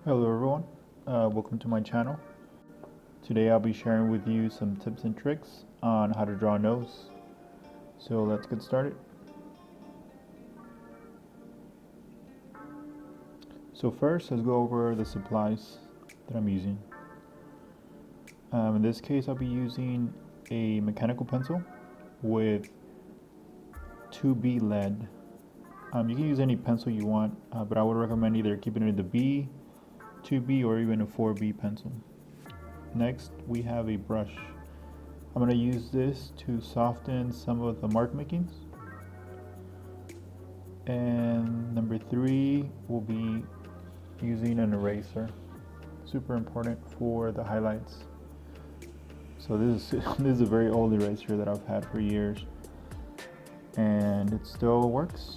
Hello everyone, welcome to my channel. Today I'll be sharing with you some tips and tricks on how to draw a nose. So let's get started. So first, let's go over the supplies that I'm using. In this case, I'll be using a mechanical pencil with 2B lead. You can use any pencil you want, but I would recommend either keeping it in the B, 2B, or even a 4B pencil. Next, we have a brush. I'm going to use this to soften some of the mark makings. And number 3 will be using an eraser. Super important for the highlights. So this is a very old eraser that I've had for years, and it still works.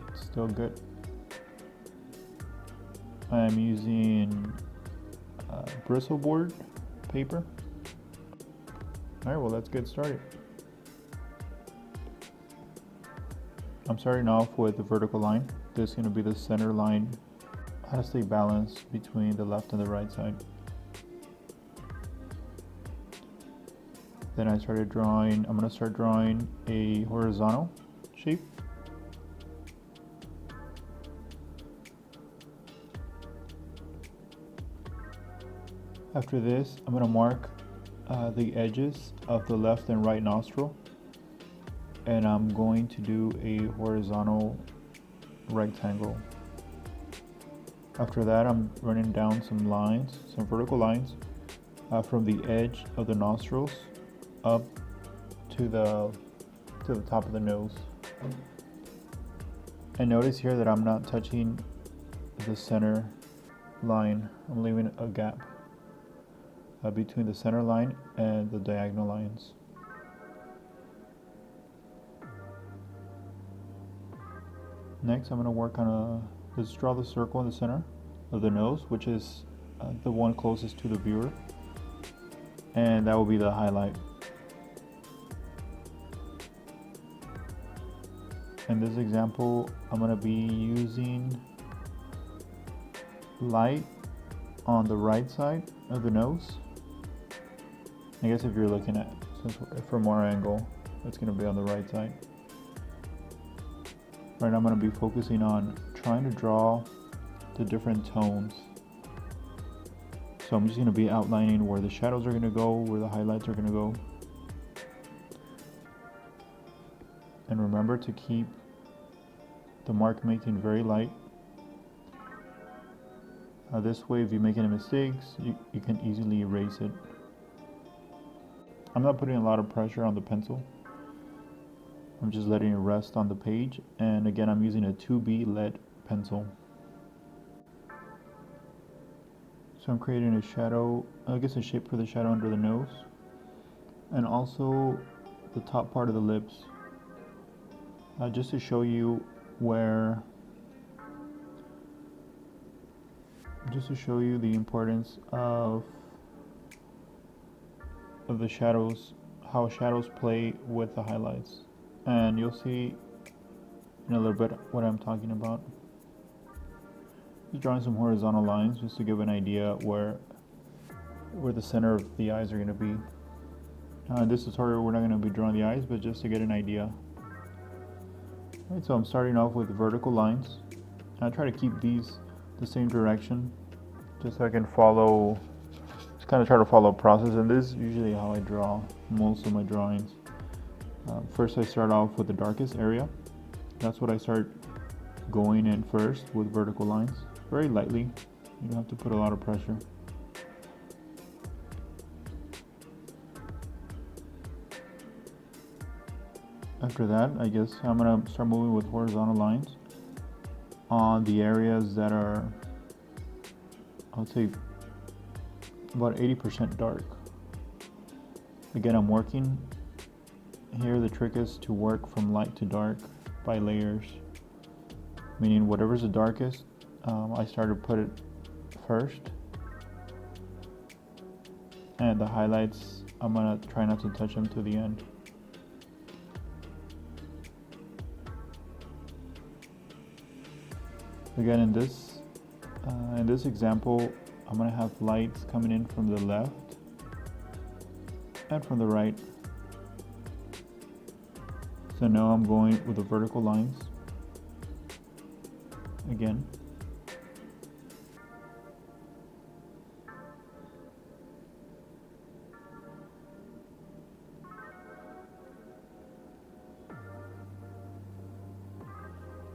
It's still good. I'm using Bristol board paper. Alright, well, let's get started. I'm starting off with the vertical line. This is going to be the center line. How to stay balanced between the left and the right side. Then I'm going to start drawing a horizontal shape. After this, I'm going to mark the edges of the left and right nostril, and I'm going to do a horizontal rectangle. After that, I'm running down some lines, some vertical lines from the edge of the nostrils up to the top of the nose. And notice here that I'm not touching the center line. I'm leaving a gap between the center line and the diagonal lines. Next, I'm going to work on let's draw the circle in the center of the nose, which is the one closest to the viewer, and that will be the highlight. In this example, I'm going to be using light on the right side of the nose. I guess if you're looking at, from our angle, it's going to be on the right side. Right now I'm going to be focusing on trying to draw the different tones. So I'm just going to be outlining where the shadows are going to go, where the highlights are going to go. And remember to keep the mark making very light. This way, if you make any mistakes, you can easily erase it. I'm not putting a lot of pressure on the pencil. I'm just letting it rest on the page, and again, I'm using a 2B lead pencil. So I'm creating a shadow, I guess a shape for the shadow under the nose, and also the top part of the lips, just to show you the importance of the shadows, how shadows play with the highlights. And you'll see in a little bit what I'm talking about. Just drawing some horizontal lines just to give an idea where the center of the eyes are going to be. In this tutorial, we're not going to be drawing the eyes, but just to get an idea. Alright, so I'm starting off with vertical lines. I try to keep these the same direction, just so I can follow, just kind of try to follow a process. And this is usually how I draw most of my drawings. First, I start off with the darkest area. That's what I start going in first with vertical lines, very lightly. You don't have to put a lot of pressure. After that, I guess I'm going to start moving with horizontal lines on the areas that are, I would say, about 80% dark. Again, I'm working here. The trick is to work from light to dark by layers, meaning whatever's the darkest, I start to put it first, and the highlights, I'm going to try not to touch them to the end. Again, in this In this example, I'm going to have lights coming in from the left and from the right. So now I'm going with the vertical lines again.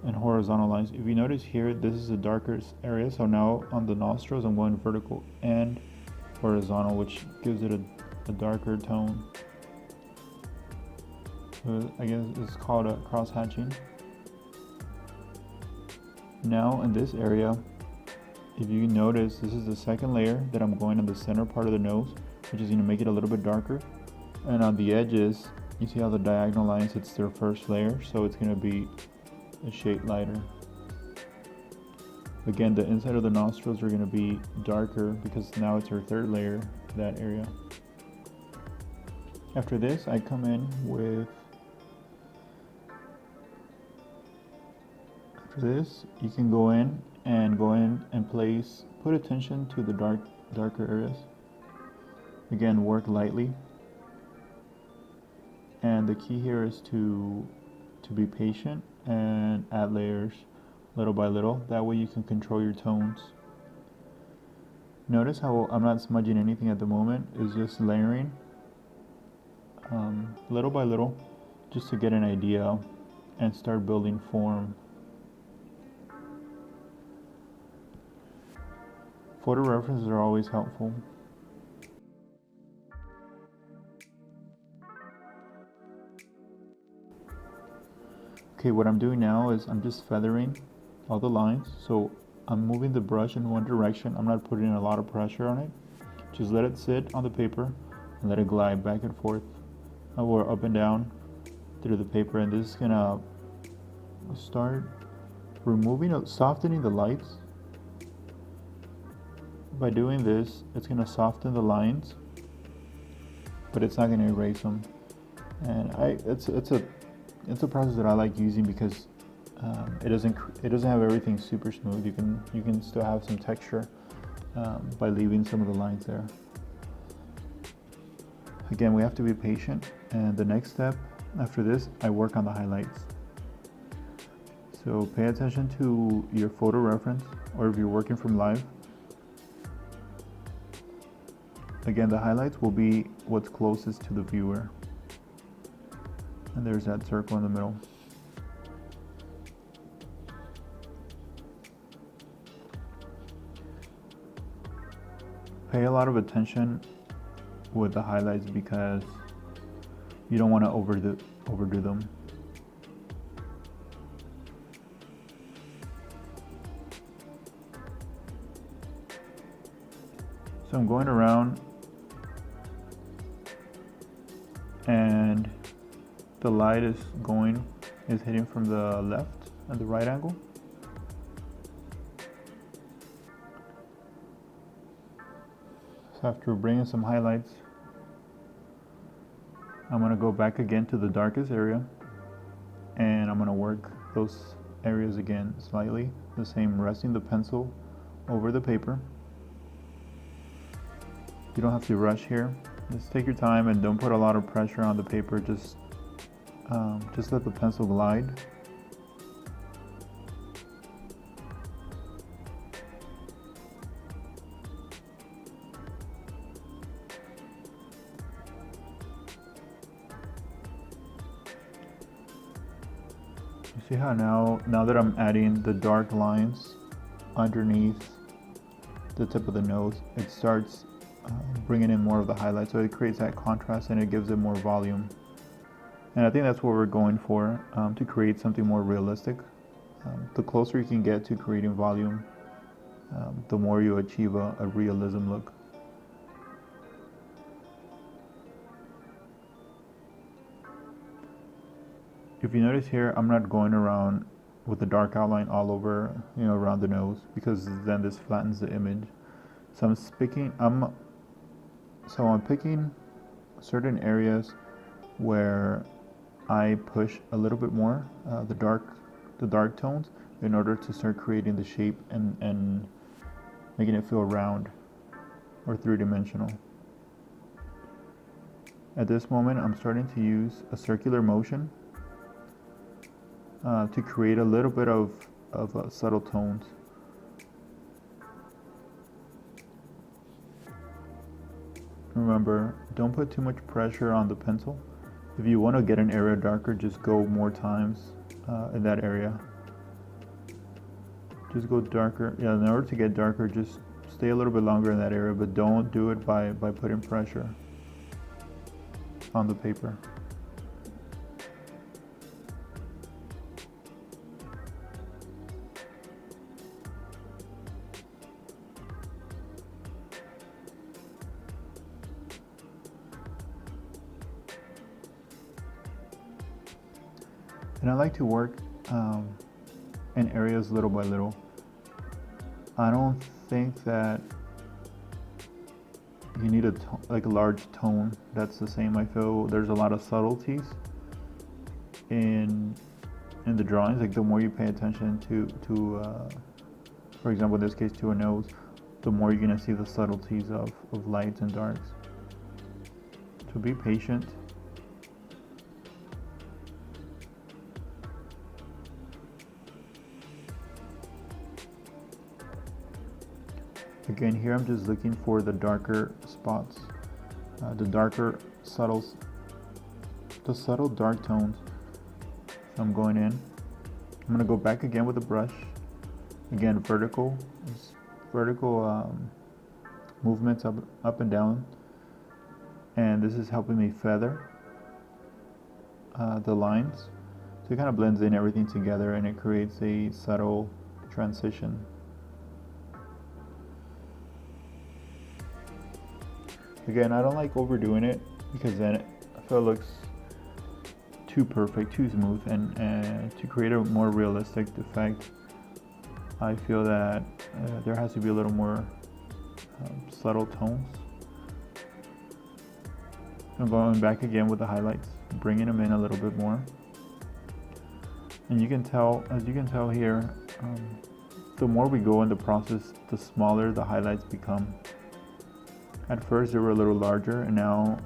And horizontal lines. If you notice here, this is a darker area, so now on the nostrils I'm going vertical and horizontal, which gives it a darker tone. So I guess it's called a cross-hatching. Now in this area, if you notice, this is the second layer that I'm going on the center part of the nose, which is going to make it a little bit darker. And on the edges, you see how the diagonal lines, it's their first layer, so it's going to be a shade lighter. Again, the inside of the nostrils are going to be darker because now it's our third layer to that area. After this, I come in with, after this, you can go in and place, put attention to the darker areas. Again, work lightly. And the key here is to be patient and add layers little by little. That way you can control your tones. Notice how I'm not smudging anything at the moment. It's just layering little by little, just to get an idea and start building form. Photo references are always helpful. Okay, what I'm doing now is I'm just feathering all the lines. So I'm moving the brush in one direction. I'm not putting a lot of pressure on it. Just let it sit on the paper and let it glide back and forth or up and down through the paper. And this is gonna start removing, softening the lights. By doing this, it's gonna soften the lines, but it's not gonna erase them. And it's a process that I like using because it doesn't have everything super smooth. You can still have some texture by leaving some of the lines there. Again, we have to be patient. And the next step after this, I work on the highlights. So pay attention to your photo reference, or if you're working from live. Again, the highlights will be what's closest to the viewer. And there's that circle in the middle. Pay a lot of attention with the highlights because you don't want to overdo them. So I'm going around and the light is hitting from the left and the right angle. So after bringing some highlights, I'm going to go back again to the darkest area and I'm going to work those areas again slightly, the same, resting the pencil over the paper. You don't have to rush here. Just take your time and don't put a lot of pressure on the paper. Just let the pencil glide. You see how now that I'm adding the dark lines underneath the tip of the nose, it starts bringing in more of the highlights, so it creates that contrast and it gives it more volume. And I think that's what we're going for, to create something more realistic. The closer you can get to creating volume, the more you achieve a realism look. If you notice here, I'm not going around with the dark outline all over, around the nose, because then this flattens the image. So I'm picking certain areas where I push a little bit more the dark tones in order to start creating the shape and making it feel round or three-dimensional. At this moment, I'm starting to use a circular motion to create a little bit of subtle tones. Remember, don't put too much pressure on the pencil. If you want to get an area darker, just go more times in that area. Just go darker. Yeah, in order to get darker, just stay a little bit longer in that area, but don't do it by putting pressure on the paper. And I like to work in areas little by little. I don't think that you need a large tone that's the same. I feel there's a lot of subtleties in the drawings. Like the more you pay attention to for example, in this case, to a nose, the more you're gonna see the subtleties of lights and darks. So be patient. Again, here I'm just looking for the darker spots, the subtle dark tones. So I'm going in. I'm going to go back again with the brush. Again, vertical movements up and down. And this is helping me feather the lines. So it kind of blends in everything together and it creates a subtle transition. Again, I don't like overdoing it because then I feel it looks too perfect, too smooth, and to create a more realistic effect, I feel that there has to be a little more subtle tones. I'm going back again with the highlights, bringing them in a little bit more. And you can tell, as you can tell here, the more we go in the process, the smaller the highlights become. At first they were a little larger, and now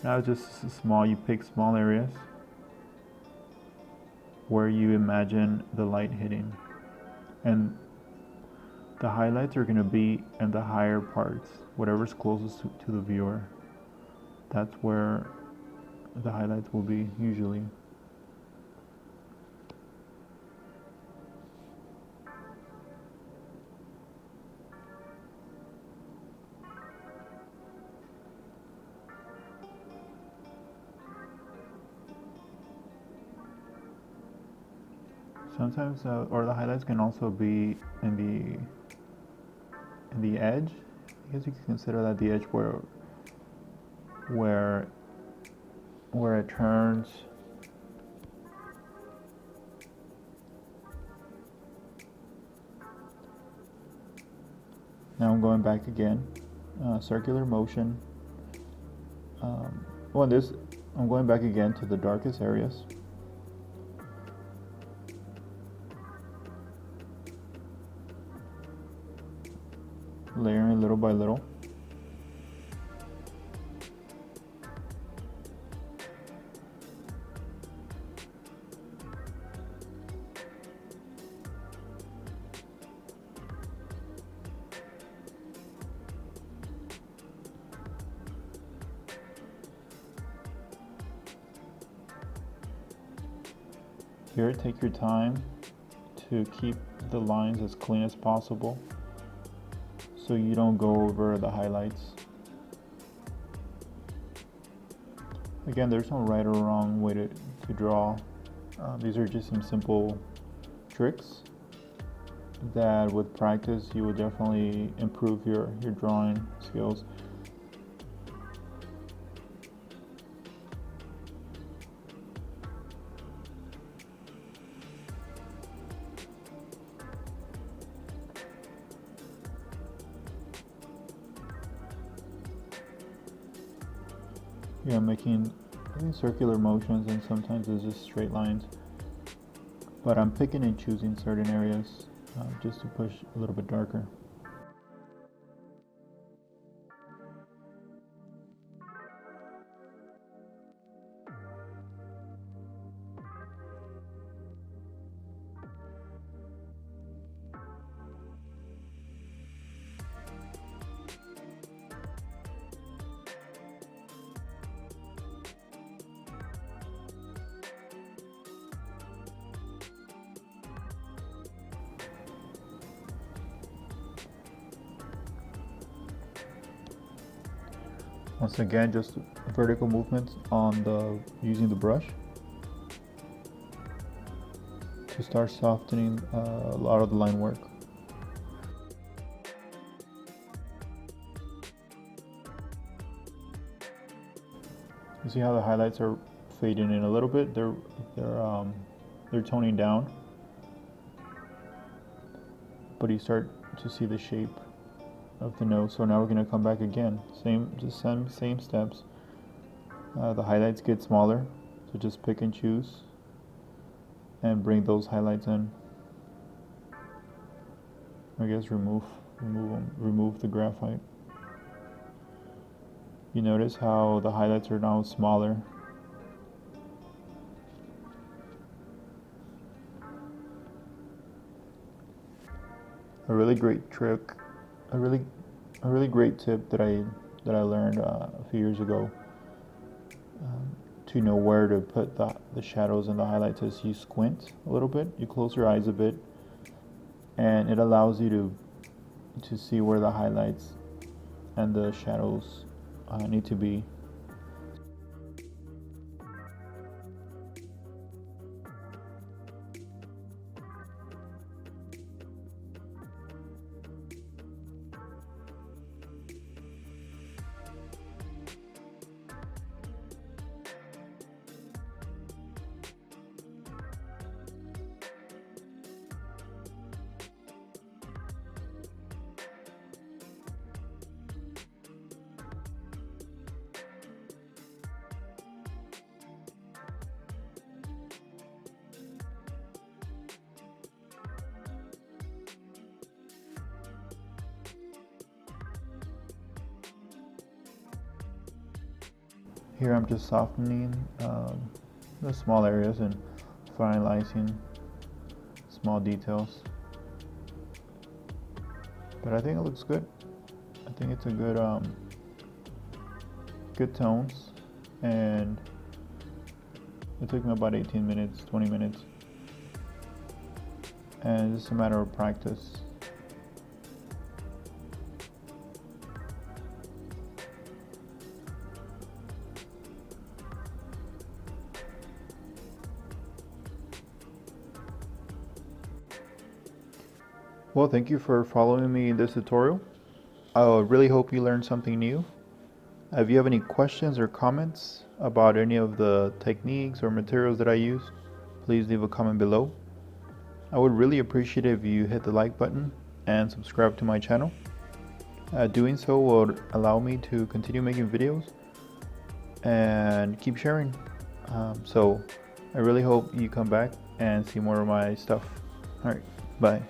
it's just small. You pick small areas where you imagine the light hitting, and the highlights are going to be in the higher parts, whatever's closest to the viewer. That's where the highlights will be usually. Sometimes, or the highlights can also be in the edge. I guess you can consider that the edge where it turns. Now I'm going back again, circular motion. I'm going back again to the darkest areas. Layering little by little. Here, take your time to keep the lines as clean as possible, so you don't go over the highlights. Again, there's no right or wrong way to draw. These are just some simple tricks that with practice you will definitely improve your drawing skills. Yeah, making circular motions, and sometimes it's just straight lines. But I'm picking and choosing certain areas just to push a little bit darker. Once again, just vertical movements on using the brush to start softening a lot of the line work. You see how the highlights are fading in a little bit? They're toning down, but you start to see the shape of the nose. So now we're going to come back again, same steps. The highlights get smaller, so just pick and choose and bring those highlights in. I guess remove the graphite. You notice how the highlights are now smaller. A really great trick, a really great tip that I learned a few years ago to know where to put the shadows and the highlights is you squint a little bit, you close your eyes a bit, and it allows you to see where the highlights and the shadows need to be. Here I'm just softening the small areas and finalizing small details. But I think it looks good. I think it's a good tones, and it took me about 18 minutes, 20 minutes. And it's just a matter of practice. Well, thank you for following me in this tutorial. I really hope you learned something new. If you have any questions or comments about any of the techniques or materials that I use, please leave a comment below. I would really appreciate it if you hit the like button and subscribe to my channel. Doing so would allow me to continue making videos and keep sharing. So I really hope you come back and see more of my stuff. Alright, bye.